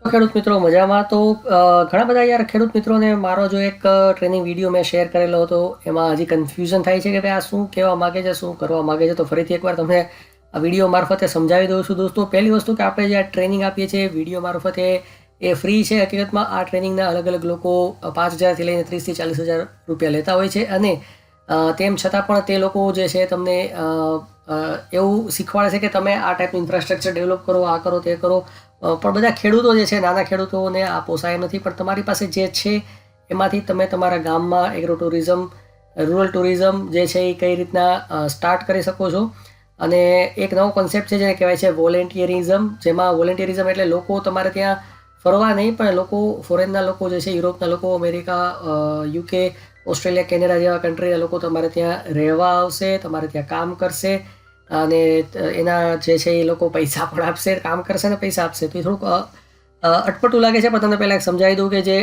ખેડૂત મિત્રો મજામાં તો ઘણા બધા યાર ખેડૂત મિત્રોને મારો જો એક ટ્રેનિંગ વિડીયો મેં શેર કરેલો હતો એમાં હજી કન્ફ્યુઝન થાય છે કે ભાઈ આ શું કહેવા માગે છે, શું કરવા માગે છે. તો ફરીથી એકવાર તમને આ વિડીયો મારફતે સમજાવી દઉં છું. દોસ્તો, પહેલી વસ્તુ કે આપણે જે આ ટ્રેનિંગ આપીએ છીએ વિડીયો મારફતે એ ફ્રી છે. હકીકતમાં આ ટ્રેનિંગના અલગ અલગ લોકો 5,000થી લઈને 30,000થી 40,000 રૂપિયા લેતા હોય છે અને તેમ છતાં પણ તે લોકો જે છે તમને એવું શીખવાડે છે કે તમે આ ટાઈપનું ઇન્ફ્રાસ્ટ્રક્ચર ડેવલપ કરો, આ કરો, તે કરો. પણ બધા ખેડૂતો જે છે, નાના ખેડૂતોને આ પોસાય નથી. પણ તમારી પાસે જે છે એમાંથી તમે તમારા ગામમાં એગ્રો ટુરિઝમ, રૂરલ ટુરિઝમ જે છે એ કઈ રીતના સ્ટાર્ટ કરી શકો છો. અને એક નવો કોન્સેપ્ટ છે જેને કહેવાય છે વોલેન્ટિયરિઝમ, જેમાં વોલેન્ટિયરિઝમ એટલે લોકો તમારે ત્યાં ફરવા નહીં, પણ લોકો ફોરેનના લોકો જે છે, યુરોપના લોકો, અમેરિકા, યુકે, ઓસ્ટ્રેલિયા, કેનેડા જેવા કન્ટ્રીના લોકો તમારે ત્યાં રહેવા આવશે, તમારે ત્યાં કામ કરશે અને એના જે છે એ લોકો પૈસા પણ આપશે, કામ કરશે ને પૈસા આપશે. તો એ થોડુંક અટપટું લાગે છે, પણ તમને પહેલાં એક સમજાવી દઉં કે જે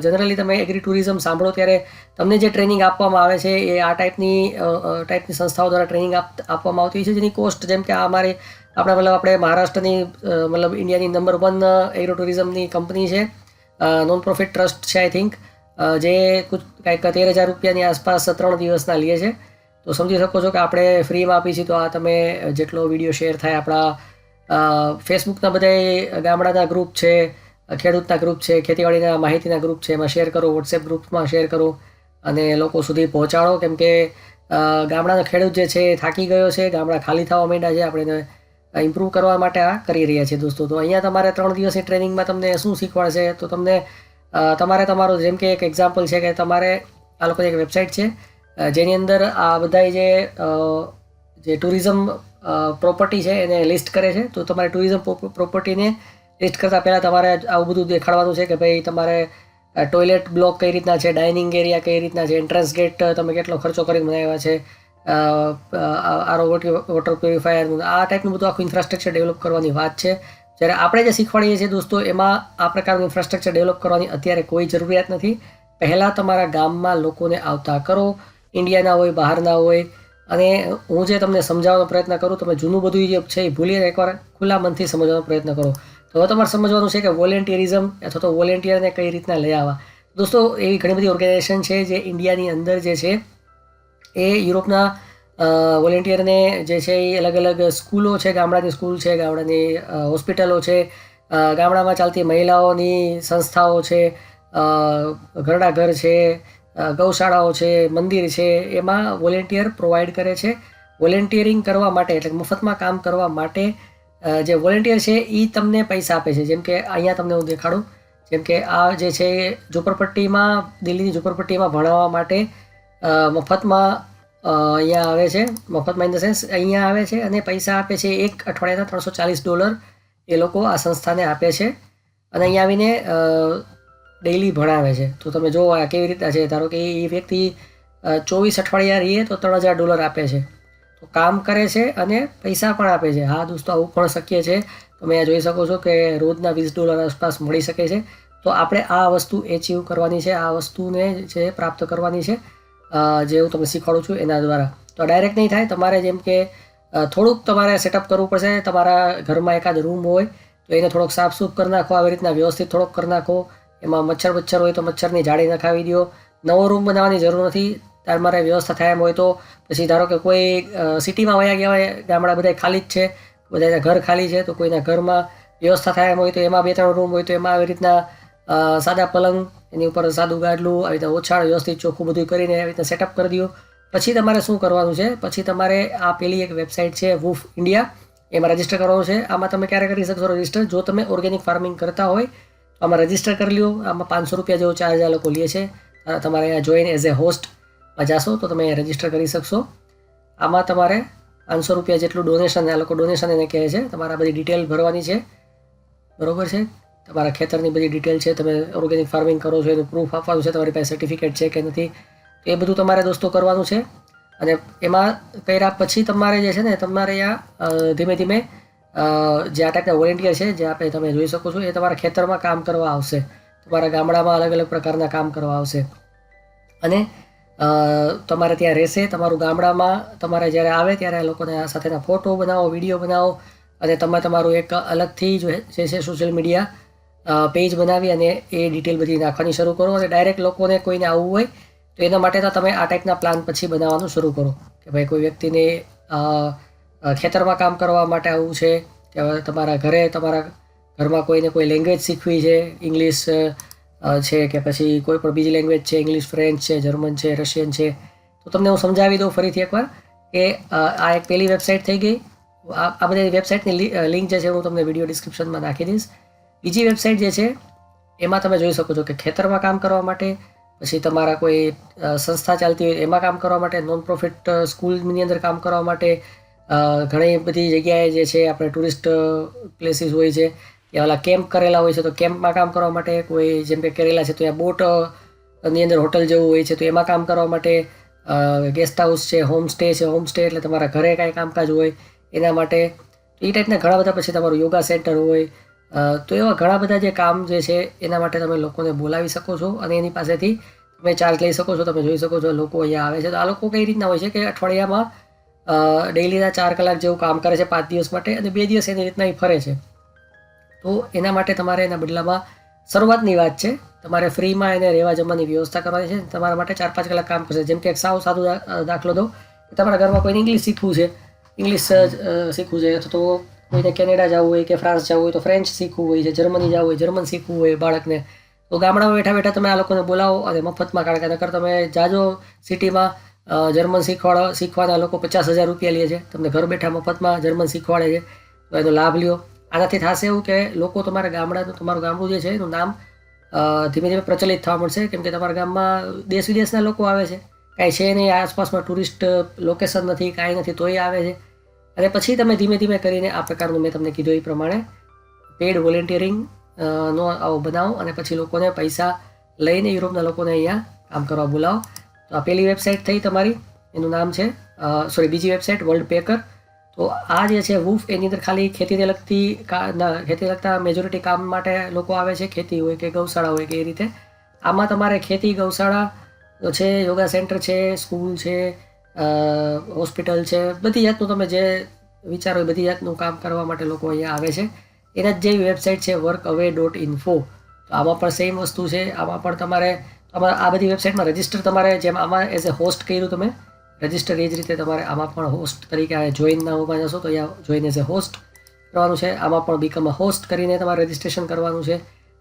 જનરલી તમે એગ્રી ટુરિઝમ સાંભળો ત્યારે તમને જે ટ્રેનિંગ આપવામાં આવે છે એ આ ટાઈપની સંસ્થાઓ દ્વારા ટ્રેનિંગ આપવામાં આવતી છે, જેની કોસ્ટ, જેમ કે આપણે મહારાષ્ટ્રની મતલબ ઇન્ડિયાની નંબર 1 એગ્રો ટુરિઝમની કંપની છે, નોન પ્રોફિટ ટ્રસ્ટ છે આઈ થિંક, જે કંઈક 13,000 રૂપિયાની આસપાસ 3 દિવસના લે છે. તો સમજી શકો છો કે આપણે ફ્રીમાં આપી છીએ. તો આ તમે જેટલો વિડીયો શેર થાય આપણા ફેસબુકના બધા ગામડાના ગ્રુપ છે, ખેડૂતના ગ્રુપ છે, ખેતીવાડીના માહિતીના ગ્રુપ છે, એમાં શેર કરો, વોટ્સએપ ગ્રુપમાં શેર કરો અને લોકો સુધી પહોંચાડો. કેમ કે ગામડાનો ખેડૂત જે છે એ થાકી ગયો છે, ગામડા ખાલી થવા માંડ્યા છે. આપણે એને ઇમ્પ્રૂવ કરવા માટે આ કરી રહ્યા છીએ દોસ્તો. તો અહીંયા તમારે 3 દિવસની ટ્રેનિંગમાં તમને શું શીખવાડશે, તો તમને તમારે તમારું, જેમ કે એક એક્ઝામ્પલ છે કે તમારે આ લોકોની એક વેબસાઇટ છે જેની અંદર આ બધા જે ટુરિઝમ પ્રોપર્ટી છે એને લિસ્ટ કરે છે. તો તમારે ટુરિઝમ પ્રોપર્ટીને લિસ્ટ કરતાં પહેલાં તમારે આવું બધું દેખાડવાનું છે કે ભાઈ તમારે ટોયલેટ બ્લોક કઈ રીતના છે, ડાઇનિંગ એરિયા કઈ રીતના છે, એન્ટ્રન્સ ગેટ તમે કેટલો ખર્ચો કરીને બનાવ્યા છે, આરો વોટર પ્યોરિફાયર, આ ટાઈપનું બધું આખું ઇન્ફ્રાસ્ટ્રક્ચર ડેવલપ કરવાની વાત છે. જ્યારે આપણે જે શીખવાડીએ છીએ દોસ્તો, એમાં આ પ્રકારનું ઇન્ફ્રાસ્ટ્રક્ચર ડેવલપ કરવાની અત્યારે કોઈ જરૂરિયાત નથી. પહેલાં તમારા ગામમાં લોકોને આવતા કરો, ઇન્ડિયાના હોય, બહારના હોય. અને હું જે તમને સમજાવવાનો પ્રયત્ન કરું, તમે જૂનું બધું જે છે એ ભૂલીને એકવાર ખુલ્લા મનથી સમજવાનો પ્રયત્ન કરો. તો હવે તમારે સમજવાનું છે કે વોલેન્ટિયરિઝમ અથવા તો વોલેન્ટિયરને કઈ રીતના લઈ આવવા. દોસ્તો, એવી ઘણી બધી ઓર્ગેનાઇઝેશન છે જે ઇન્ડિયાની અંદર જે છે એ યુરોપના વોલેન્ટિયરને જે છે એ અલગ અલગ સ્કૂલો છે, ગામડાની સ્કૂલ છે, ગામડાની હોસ્પિટલો છે, ગામડામાં ચાલતી મહિલાઓની સંસ્થાઓ છે, ઘરડા ઘર છે, ગૌશાળાઓ છે, મંદિર છે, એમાં વોલેન્ટિયર પ્રોવાઈડ કરે છે. વોલેન્ટિયરિંગ કરવા માટે, એટલે મફતમાં કામ કરવા માટે જે વોલેન્ટિયર છે એ તમને પૈસા આપે છે. જેમ કે અહીંયા તમને હું દેખાડું, જેમ કે આ જે છે ઝુંપડપટ્ટીમાં, દિલ્હીની ઝુંપડપટ્ટીમાં ભણાવવા માટે મફતમાં અહીંયા આવે છે. મફતમાં ઇન ધ સેન્સ અહીંયા આવે છે અને પૈસા આપે છે. એક અઠવાડિયાના $340 એ લોકો આ સંસ્થાને આપે છે અને અહીંયા આવીને ડેઈલી ભણાવે છે. તો તમે જુઓ આ કેવી રીતના છે. ધારો કે એ વ્યક્તિ 24 અઠવાડિયા રહીએ તો $3,000 આપે છે. તો કામ કરે છે અને પૈસા પણ આપે છે. હા દોસ્તો, આવું પણ શક્ય છે. તમે અહીંયા જોઈ શકો છો કે રોજના $20 આસપાસ મળી શકે છે. તો આપણે આ વસ્તુ એચીવ કરવાની છે, આ વસ્તુને જે પ્રાપ્ત કરવાની છે, જે હું તમને શીખવાડું છું એના દ્વારા. તો ડાયરેક્ટ નહીં થાય. તમારે જેમ કે થોડુંક તમારે સેટઅપ કરવું પડશે. તમારા ઘરમાં એકાદ રૂમ હોય તો એને થોડોક સાફસૂફ કરી નાખો, આવી રીતના વ્યવસ્થિત થોડોક કરી નાખો. એમાં મચ્છર હોય તો મચ્છરની જાળી નખાવી દો. નવો રૂમ બનાવવાની જરૂર નથી. તમારે વ્યવસ્થા થાય એમ હોય તો પછી ધારો કે કોઈ સિટીમાં વયા ગયા હોય, ગામડા બધા ખાલી જ છે, બધાના ઘર ખાલી છે, તો કોઈના ઘરમાં વ્યવસ્થા થાય એમ હોય તો એમાં 2-3 રૂમ હોય તો એમાં આવી રીતના સાદા પલંગ, એની ઉપર સાદું ગાડલું, આવી રીતના ઓછાળ વ્યવસ્થિત ચોખ્ખું બધું કરીને આવી રીતના સેટઅપ કરી દો. પછી તમારે શું કરવાનું છે, પછી તમારે આ પેલી એક વેબસાઇટ છે વુફ ઇન્ડિયા, એમાં રજીસ્ટર કરવાનું છે. આમાં તમે ક્યારે કરી શકશો રજીસ્ટર? જો તમે ઓર્ગેનિક ફાર્મિંગ કરતા હોય તો આમાં રજીસ્ટર કરી લ્યો. આમાં $500 જેવો ચાર્જ આ લોકો લે છે. તમારે અહીંયા જોઈન એઝ એ હોસ્ટમાં જાશો તો તમે રજીસ્ટર કરી શકશો. આમાં તમારે $500 જેટલું ડોનેશન, આ લોકો ડોનેશન એને કહે છે. તમારે આ બધી ડિટેલ ભરવાની છે, બરોબર છે? તમારા ખેતરની બધી ડિટેલ છે, તમે ઓર્ગેનિક ફાર્મિંગ કરો છો એનું પ્રૂફ આપવાનું છે, તમારી પાસે સર્ટિફિકેટ છે કે નથી, એ બધું તમારે દોસ્તો કરવાનું છે. અને એમાં કર્યા પછી તમારે જે છે ને, તમારે અહીંયા ધીમે ધીમે જે આ ટાઈપના વોલેન્ટિયર છે, જે આપણે તમે જોઈ શકો છો, એ તમારા ખેતરમાં કામ કરવા આવશે, તમારા ગામડામાં અલગ અલગ પ્રકારના કામ કરવા આવશે અને તમારે ત્યાં રહેશે. તમારું ગામડામાં તમારે જ્યારે આવે ત્યારે આ લોકોને સાથેના ફોટો બનાવો, વિડીયો બનાવો અને તમે તમારું એક અલગથી જે છે સોશિયલ મીડિયા પેજ બનાવી અને એ ડિટેલ બધી નાખવાની શરૂ કરો અને ડાયરેક્ટ લોકોને કોઈને આવવું હોય તો એના માટે તો તમે આ ટાઈપના પ્લાન પછી બનાવવાનું શરૂ કરો કે ભાઈ કોઈ વ્યક્તિને ખેતરમાં કામ કરવા માટે આવવું છે કે તમારા ઘરમાં કોઈને કોઈ લેંગ્વેજ શીખવી છે, ઇંગ્લિશ છે કે પછી કોઈ પણ બીજી લેંગ્વેજ છે, ઇંગ્લિશ, ફ્રેન્ચ છે, જર્મન છે, રશિયન છે, તો તમને હું સમજાવી દઉં ફરીથી એકવાર કે આ એક પહેલી વેબસાઇટ થઈ ગઈ. આ બધી વેબસાઇટની લિંક જે છે હું તમને વિડીયો ડિસ્ક્રિપ્શનમાં નાખી દઈશ. બીજી વેબસાઇટ જે છે એમાં તમે જોઈ શકો છો કે ખેતરમાં કામ કરવા માટે, પછી તમારા કોઈ સંસ્થા ચાલતી હોય એમાં કામ કરવા માટે, નોન પ્રોફિટ સ્કૂલની અંદર કામ કરવા માટે, ઘણી બધી જગ્યાએ જે છે આપણે ટુરિસ્ટ પ્લેસીસ હોય છે કે ઓલા કેમ્પ કરેલા હોય છે તો કેમ્પમાં કામ કરવા માટે, કોઈ જેમ કે કેરેલા છે તો ત્યાં બોટની અંદર હોટલ જેવું હોય છે તો એમાં કામ કરવા માટે, ગેસ્ટ હાઉસ છે, હોમ સ્ટે છે, હોમ સ્ટે એટલે તમારા ઘરે કાંઈ કામકાજ હોય એના માટે, એ ટાઈપના ઘણા બધા, પછી તમારું યોગા સેન્ટર હોય, તો એવા ઘણા બધા જે કામ જે છે એના માટે તમે લોકોને બોલાવી શકો છો અને એની પાસેથી તમે ચાર્જ લઈ શકો છો. તમે જોઈ શકો છો લોકો અહીંયા આવે છે તો આ લોકો કઈ રીતના હોય છે કે અઠવાડિયામાં ડેઈલીના 4 કલાક જેવું કામ કરે છે 5 દિવસ માટે અને 2 દિવસ એની રીતના એ ફરે છે. તો એના માટે તમારે એના બદલામાં શરૂઆતની વાત છે, તમારે ફ્રીમાં એને રહેવા જમવાની વ્યવસ્થા કરવાની છે. તમારા માટે 4-5 કલાક કામ કરશે. જેમ કે એક સાવ સાદું દાખલો દો કે તમારા ઘરમાં કોઈને ઇંગ્લિશ શીખવું છે અથવા તો કોઈને કેનેડા જવું હોય કે ફ્રાન્સ જવું હોય તો ફ્રેન્ચ શીખવું હોય છે, જર્મની જવું હોય, જર્મન શીખવું હોય બાળકને, તો ગામડામાં બેઠા બેઠા તમે આ લોકોને બોલાવો અને મફતમાં, કારણ કે નકર તમે જાજો સિટીમાં જર્મન શીખવાના લોકો 50,000 રૂપિયા લે છે, તમને ઘર બેઠા મફતમાં જર્મન શીખવાડે છે, તો એનો લાભ લ્યો. આનાથી થશે એવું કે લોકો તમારા તમારું ગામડું જે છે એનું નામ ધીમે ધીમે પ્રચલિત થવા મળશે, કેમ કે તમારા ગામમાં દેશ વિદેશના લોકો આવે છે, કાંઈ છે નહીં, આસપાસમાં ટુરિસ્ટ લોકેશન નથી, કાંઈ નથી, તોય આવે છે. અને પછી તમે ધીમે ધીમે કરીને આ પ્રકારનું મેં તમને કીધું એ પ્રમાણે પેડ વોલેન્ટિયરિંગ નો આવો બનાવો અને પછી લોકોને પૈસા લઈને યુરોપના લોકોને અહીંયા કામ કરવા બોલાવો. તો આ પહેલી વેબસાઇટ થઈ તમારી, એનું નામ છે બીજી વેબસાઇટ વર્લ્ડ પેકર. તો આ જે છે વુફ, એની અંદર ખાલી ખેતીને લગતા મેજોરિટી કામ માટે લોકો આવે છે, ખેતી હોય કે ગૌશાળા હોય કે એ રીતે. આમાં તમારે ખેતી, ગૌશાળા છે, યોગા સેન્ટર છે, સ્કૂલ છે, હોસ્પિટલ છે, બધી જાતનું તમે જે વિચારો બધી જાતનું કામ કરવા માટે લોકો અહીંયા આવે છે. એના જ જેવી વેબસાઇટ છે workaway.info. તો આમાં પણ સેમ વસ્તુ છે. આમાં પણ તમારે આ બધી વેબસાઇટમાં રજિસ્ટર, તમારે જેમ આમાં એઝ એ હોસ્ટ કર્યું તમે રજિસ્ટર, એ જ રીતે તમારે આમાં પણ હોસ્ટ તરીકે જોઈનના ઉભા જશો તો અહીંયા જોઈન એઝ એ હોસ્ટ કરવાનું છે. આમાં પણ બીકમ અ હોસ્ટ કરીને તમારે રજિસ્ટ્રેશન કરવાનું છે.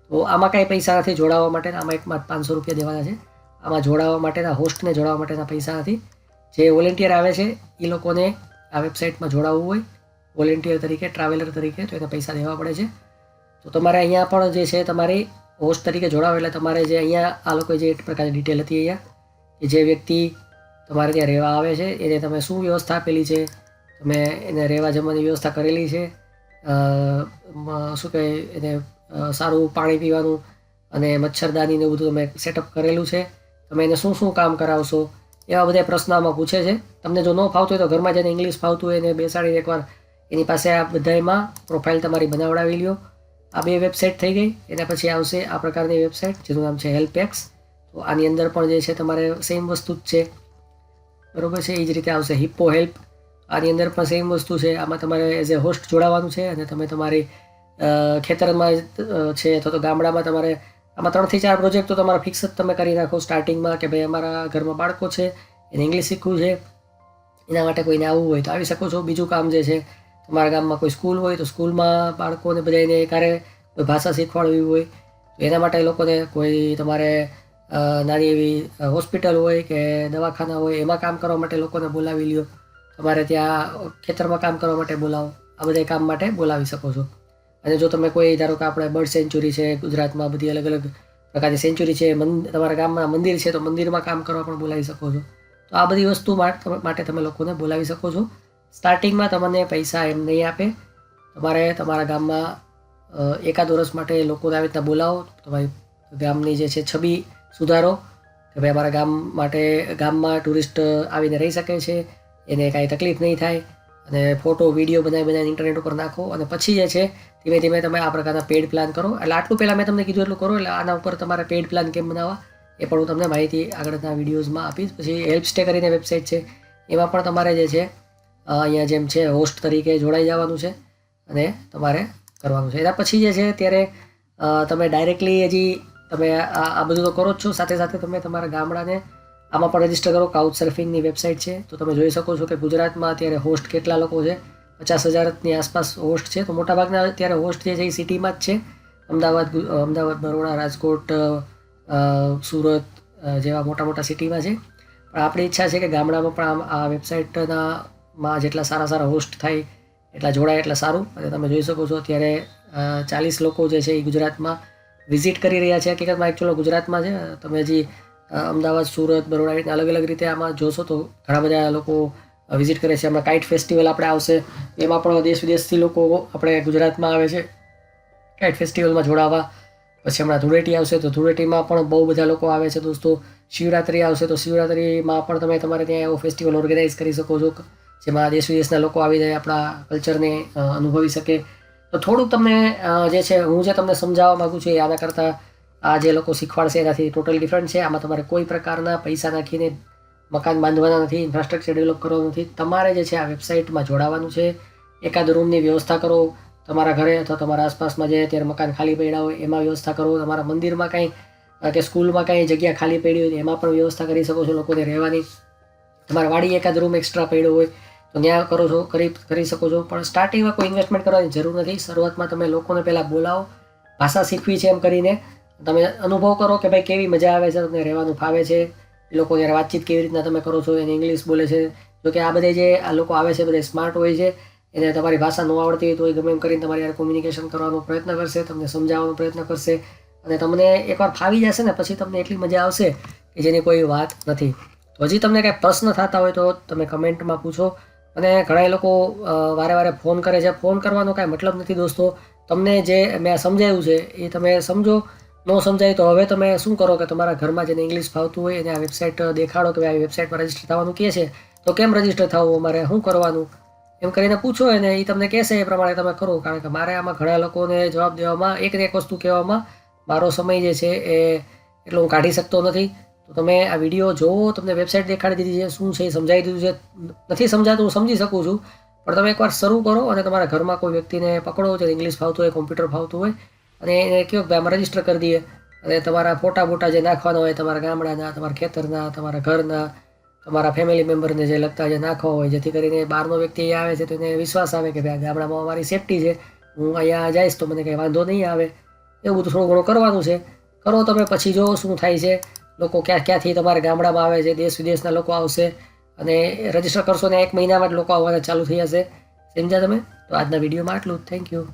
તો આમાં કાંઈ પૈસા નથી જોડાવા માટેના, આમાં એકમાં 500 રૂપિયા દેવાના છે. આમાં જોડાવા માટેના, હોસ્ટને જોડાવા માટેના પૈસા નથી. જે વોલેન્ટિયર આવે છે એ લોકોને આ વેબસાઇટમાં જોડાવવું હોય વોલેન્ટિયર તરીકે, ટ્રાવેલર તરીકે, તો એને પૈસા દેવા પડે છે. તો તમારે અહીંયા પણ જે છે તમારી હોસ્ટ તરીકે જોડાવો એટલે તમારે જે અહીંયા આ લોકોએ જે પ્રકારની ડિટેલ હતી અહીંયા કે જે વ્યક્તિ તમારે ત્યાં રહેવા આવે છે એને તમે શું વ્યવસ્થા આપેલી છે, તમે એને રહેવા જમવાની વ્યવસ્થા કરેલી છે, શું કહે એને સારું પાણી પીવાનું અને મચ્છરદાનીને બધું તમે સેટઅપ કરેલું છે, તમે એને શું શું કામ કરાવશો, એવા બધા પ્રશ્નો આમાં પૂછે છે. તમને જો ન ફાવતું હોય તો ઘરમાં જેને ઇંગ્લિશ ફાવતું હોય એને બેસાડીને એકવાર એની પાસે આ બધામાં પ્રોફાઇલ તમારી બનાવડાવી લ્યો. આ 2 વેબસાઇટ થઈ ગઈ. એના પછી આવશે આ પ્રકારની વેબસાઇટ જેનું નામ છે હેલ્પેક્સ. તો આની અંદર પણ જે છે તમારે સેમ વસ્તુ જ છે, બરોબર છે. એ જ રીતે આવશે હિપ્પો હેલ્પ. આની અંદર પણ સેમ વસ્તુ છે. આમાં તમારે એઝ એ હોસ્ટ જોડાવાનું છે અને તમે તમારી ખેતરમાં છે અથવા તો ગામડામાં તમારે આમાં 3 થી 4 પ્રોજેક્ટ તો તમારા ફિક્સ જ તમે કરી નાખો સ્ટાર્ટિંગમાં કે ભાઈ અમારા ઘરમાં બાળકો છે, એને ઇંગ્લિશ શીખવું છે, એના માટે કોઈને આવવું હોય તો આવી શકો છો. બીજું કામ જે છે, તમારા ગામમાં કોઈ સ્કૂલ હોય તો સ્કૂલમાં બાળકોને બધાને એકારે કોઈ ભાષા શીખવાડવી હોય તો એના માટે લોકોને, કોઈ તમારે નાની એવી હોસ્પિટલ હોય કે દવાખાના હોય એમાં કામ કરવા માટે લોકોને બોલાવી લ્યો. તમારે ત્યાં ખેતરમાં કામ કરવા માટે બોલાવો. આ બધા કામ માટે બોલાવી શકો છો. અને જો તમે કોઈ, ધારો કે આપણે બર્ડ સેન્ચુરી છે ગુજરાતમાં, બધી અલગ અલગ પ્રકારની સેન્ચુરી છે, તમારા ગામમાં મંદિર છે તો મંદિરમાં કામ કરવા પણ બોલાવી શકો છો. તો આ બધી વસ્તુ માટે તમે લોકોને બોલાવી શકો છો. સ્ટાર્ટિંગમાં તમને પૈસા એમ નહીં આપે. તમારે તમારા ગામમાં 1-2 વર્ષ માટે લોકોને આવી રીતના બોલાવો, તમારી ગામની જે છે છબી સુધારો કે ભાઈ અમારા ગામમાં ટુરિસ્ટ આવીને રહી શકે છે, એને કાંઈ તકલીફ નહીં થાય, અને ફોટો વિડીયો બનાવીને ઇન્ટરનેટ ઉપર નાખો. અને પછી જે છે ધીમે ધીમે તમે આ પ્રકારના પેડ પ્લાન કરો. એટલે આટલું પહેલાં મેં તમને કીધું એટલું કરો. એટલે આના ઉપર તમારે પેડ પ્લાન કેમ બનાવવા એ પણ હું તમને માહિતી આગળના વિડીયોઝમાં આપીશ. પછી હેલ્પ સ્ટે કરીને વેબસાઇટ છે, એમાં પણ તમારે જે છે અહીંયા જેમ છે હોસ્ટ તરીકે જોડાઈ જવાનું છે અને તમારે કરવાનું છે. એના પછી જે છે ત્યારે તમે ડાયરેક્ટલી હજી તમે આ બધું તો કરો જ છો, સાથે સાથે તમે તમારા ગામડાને આમાં પણ રજીસ્ટર કરો. કાઉચ સર્ફિંગની વેબસાઇટ છે, તો તમે જોઈ શકો છો કે ગુજરાતમાં અત્યારે હોસ્ટ કેટલા લોકો છે. 50,000ની આસપાસ હોસ્ટ છે. તો મોટાભાગના અત્યારે હોસ્ટ જે છે એ સિટીમાં જ છે. અમદાવાદ, બરોડા, રાજકોટ, સુરત જેવા મોટા મોટા સિટીમાં છે. પણ આપણી ઈચ્છા છે કે ગામડામાં પણ આ વેબસાઇટમાં જેટલા સારા હોસ્ટ થાય એટલા જોડાય એટલા સારું. અને તમે જોઈ શકો છો અત્યારે 40 લોકો જે છે એ ગુજરાતમાં વિઝિટ કરી રહ્યા છે. હકીકતમાં એકચ્યુઅલ ગુજરાતમાં છે. તમે હજી અમદાવાદ, સુરત, બરોડા અલગ અલગ રીતે આમાં જોશો તો ઘણા બધા લોકો વિઝિટ કરે છે. હમણાં કાઇટ ફેસ્ટિવલ આપણે આવશે, એમાં પણ દેશ વિદેશથી લોકો આપણે ગુજરાતમાં આવે છે કાઇટ ફેસ્ટિવલમાં જોડાવા. પછી હમણાં ધૂળેટી આવશે, તો ધૂળેટીમાં પણ બહુ બધા લોકો આવે છે દોસ્તો. શિવરાત્રિ આવશે, તો શિવરાત્રિમાં પણ તમે તમારે ત્યાં એવો ફેસ્ટિવલ ઓર્ગેનાઇઝ કરી શકો છો જેમાં દેશ વિદેશના લોકો આવી જાય, આપણા કલ્ચરને અનુભવી શકે. તો થોડુંક તમને જે છે હું જે તમને સમજાવવા માગું છું એ આના કરતાં આ જે લોકો શીખવાડશે એનાથી ટોટલી ડિફરન્ટ છે. આમાં તમારે કોઈ પ્રકારના પૈસા નાખીને મકાન બાંધવાના નથી, ઇન્ફ્રાસ્ટ્રક્ચર ડેવલપ કરવાનું નથી. તમારે જે છે આ વેબસાઇટમાં જોડાવાનું છે. એકાદ રૂમની વ્યવસ્થા કરો તમારા ઘરે અથવા તમારા આસપાસમાં જે અત્યારે મકાન ખાલી પડ્યા હોય એમાં વ્યવસ્થા કરો. તમારા મંદિરમાં કંઈ કે સ્કૂલમાં કંઈ જગ્યા ખાલી પડી હોય એમાં પણ વ્યવસ્થા કરી શકો છો લોકોને રહેવાની. તમારા વાડી એકાદ રૂમ એક્સ્ટ્રા પડ્યો હોય તો ત્યાં કરો છો, કરી શકો છો. પણ સ્ટાર્ટિંગમાં કોઈ ઇન્વેસ્ટમેન્ટ કરવાની જરૂર નથી. શરૂઆતમાં તમે લોકોને પહેલાં બોલાવો, ભાષા શીખવી છે એમ કરીને તમે અનુભવ કરો કે ભાઈ કેવી મજા આવે છે, તમને રહેવાનું ફાવે છે, એ લોકો જ્યારે વાતચીત કેવી રીતના તમે કરો છો, એને ઇંગ્લિશ બોલે છે. જોકે આ બધે જે આ લોકો આવે છે બધે સ્માર્ટ હોય છે, એને તમારી ભાષા ન આવડતી હોય તો એ ગમે એમ કરીને તમારી યાર કોમ્યુનિકેશન કરવાનો પ્રયત્ન કરશે, તમને સમજાવવાનો પ્રયત્ન કરશે. અને તમને એકવાર ફાવી જશે ને પછી તમને એટલી મજા આવશે કે જેની કોઈ વાત નથી. તો હજી તમને કાંઈ પ્રશ્ન થતા હોય તો તમે કમેન્ટમાં પૂછો. અને ઘણા લોકો વારે ફોન કરે છે. ફોન કરવાનો કાંઈ મતલબ નથી દોસ્તો. તમને જે મેં સમજાવ્યું છે એ તમે સમજો. ન સમજાય તો હવે તમે શું કરો કે તમારા ઘરમાં જેને ઇંગ્લિશ ફાવતું હોય એને આ વેબસાઇટ દેખાડો કે ભાઈ આ વેબસાઇટમાં રજીસ્ટર થવાનું કહે છે, તો કેમ રજીસ્ટર થવું, અમારે શું કરવાનું, એમ કરીને પૂછો એને. એ તમને કહેશે એ પ્રમાણે તમે કરો. કારણ કે મારે આમાં ઘણા લોકોને જવાબ દેવામાં, એક વસ્તુ કહેવામાં મારો સમય જે છે એ એટલો હું કાઢી શકતો નથી. તો તમે આ વિડીયો જોવો, તમને વેબસાઇટ દેખાડી દીધી છે, શું છે એ સમજાવી દીધું છે. નથી સમજાતું હું સમજી શકું છું, પણ તમે એકવાર શરૂ કરો અને તમારા ઘરમાં કોઈ વ્યક્તિને પકડો જે ઇંગ્લિશ ફાવતું હોય, કોમ્પ્યુટર ફાવતું હોય, અને એને કહો કે આમાં રજીસ્ટર કરી દઈએ. અને તમારા ફોટા જે નાખવાના હોય તમારા ગામડાના, તમારા ખેતરના, તમારા ઘરના, તમારા ફેમિલી મેમ્બરને જે લગતા જે નાખવા હોય, જેથી કરીને બહારનો વ્યક્તિ આવે છે તો એને વિશ્વાસ આવે કે ભાઈ ગામડામાં અમારી સેફટી છે, હું અહીંયા જઈશ તો મને કંઈ વાંધો નહીં આવે. એવું બધું થોડું ઘણું કરવાનું છે. કરો તમે, પછી જો શું થાય છે. લોકો ક્યાંથી તમારા ગામડામાં આવે છે, દેશ વિદેશના લોકો આવશે. અને રજીસ્ટર કરશો ને 1 મહિનામાં જ લોકો આવવાના ચાલુ થઈ જશે. સમજ્યા તમે? તો આજના વિડીયોમાં આટલું જ. Thank you.